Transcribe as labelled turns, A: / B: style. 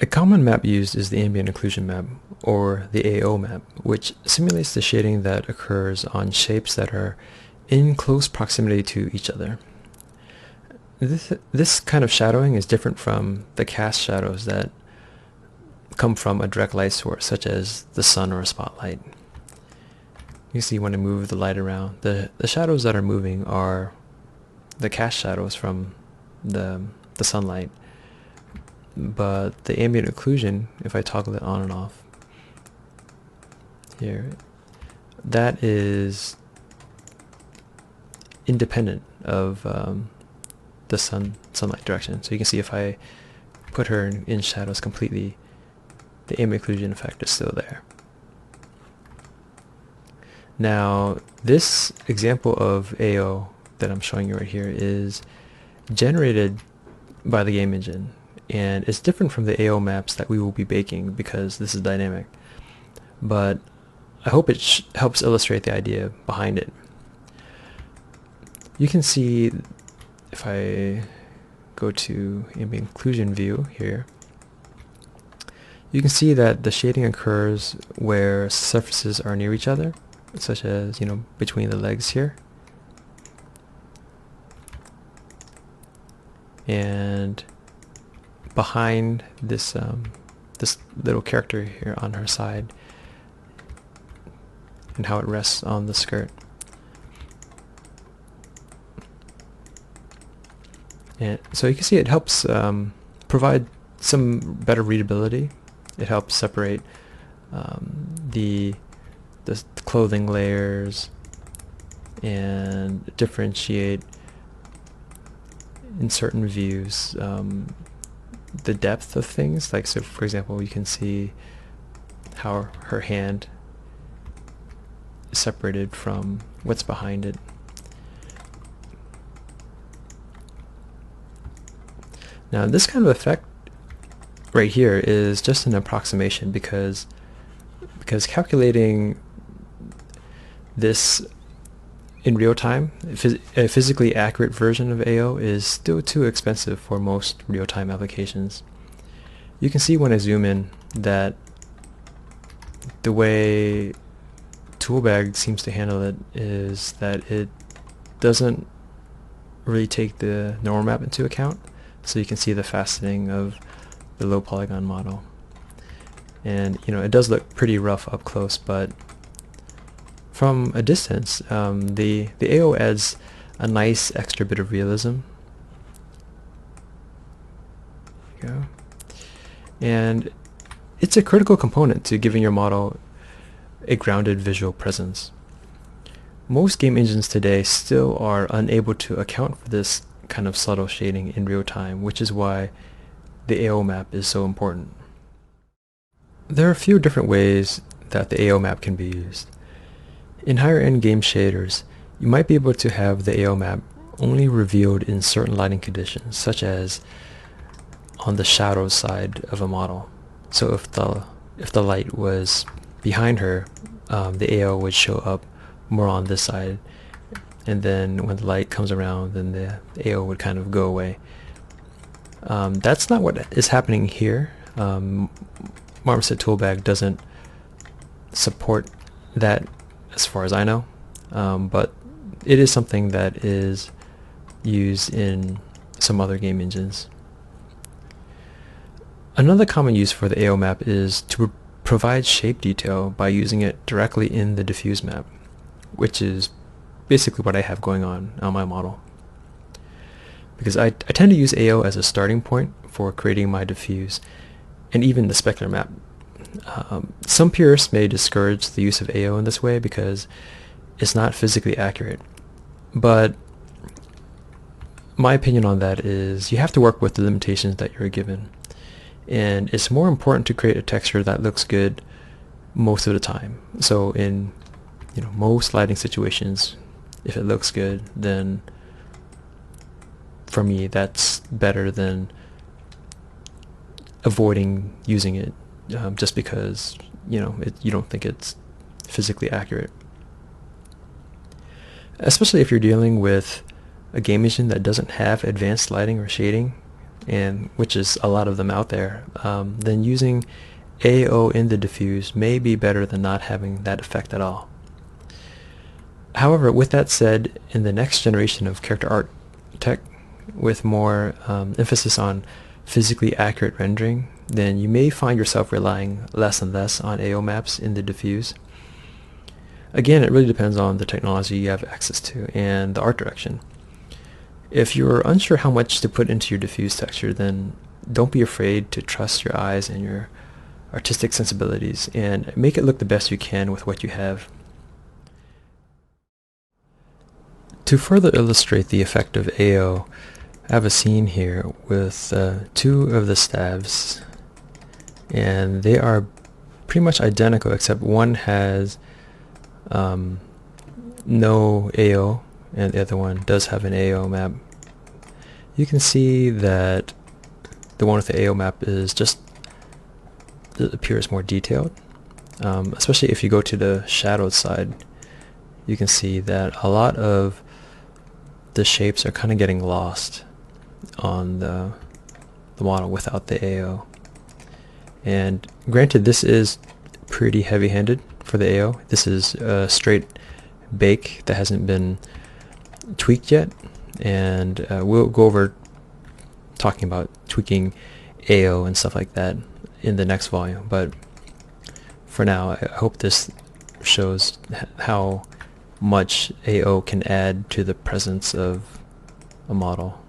A: A common map used is the ambient occlusion map, or the AO map, which simulates the shading that occurs on shapes that are in close proximity to each other. This kind of shadowing is different from the cast shadows that come from a direct light source, such as the sun or a spotlight. You see when I move the light around, the shadows that are moving are the cast shadows from the sunlight. But the ambient occlusion, if I toggle it on and off here, that is independent of the sunlight direction. So you can see if I put her in shadows completely, the ambient occlusion effect is still there. Now, this example of AO that I'm showing you right here is generated by the game engine, and it's different from the AO maps that we will be baking because this is dynamic. But I hope it helps illustrate the idea behind it. You can see, if I go to ambient occlusion view here, you can see that the shading occurs where surfaces are near each other, such as, between the legs here. And behind this this little character here on her side, and how it rests on the skirt. And so you can see it helps provide some better readability. It helps separate the clothing layers and differentiate in certain views the depth of things. Like, so for example, you can see how her hand is separated from what's behind it. Now, this kind of effect right here is just an approximation because calculating this in real time, a physically accurate version of AO is still too expensive for most real-time applications. You can see when I zoom in that the way Toolbag seems to handle it is that it doesn't really take the normal map into account. So you can see the faceting of the low polygon model. And it does look pretty rough up close, but from a distance, the AO adds a nice extra bit of realism. There you go. And it's a critical component to giving your model a grounded visual presence. Most game engines today still are unable to account for this kind of subtle shading in real time, which is why the AO map is so important. There are a few different ways that the AO map can be used. In higher end game shaders, you might be able to have the AO map only revealed in certain lighting conditions, such as on the shadow side of a model. So if the light was behind her, the AO would show up more on this side, and then when the light comes around, then the AO would kind of go away. That's not what is happening here. Marmoset Toolbag doesn't support that as far as I know, but it is something that is used in some other game engines. Another common use for the AO map is to provide shape detail by using it directly in the diffuse map, which is basically what I have going on my model. Because I tend to use AO as a starting point for creating my diffuse and even the specular map. Some purists may discourage the use of AO in this way because it's not physically accurate. But my opinion on that is you have to work with the limitations that you're given. And it's more important to create a texture that looks good most of the time. So in most lighting situations, if it looks good, then for me that's better than avoiding using it just because you don't think it's physically accurate. Especially if you're dealing with a game engine that doesn't have advanced lighting or shading and which is a lot of them out there, then using AO in the diffuse may be better than not having that effect at all. However, with that said, in the next generation of character art tech, with more emphasis on physically accurate rendering, then you may find yourself relying less and less on AO maps in the diffuse. Again, it really depends on the technology you have access to and the art direction. If you're unsure how much to put into your diffuse texture, then don't be afraid to trust your eyes and your artistic sensibilities and make it look the best you can with what you have. To further illustrate the effect of AO, I have a scene here with two of the staves, and they are pretty much identical except one has no AO and the other one does have an AO map. You can see that the one with the AO map is just, it appears more detailed, especially if you go to the shadowed side. You can see that a lot of the shapes are kind of getting lost on the model without the AO. And granted, this is pretty heavy-handed for the AO. This is a straight bake that hasn't been tweaked yet, and we'll go over talking about tweaking AO and stuff like that in the next volume. But for now, I hope this shows how much AO can add to the presence of a model.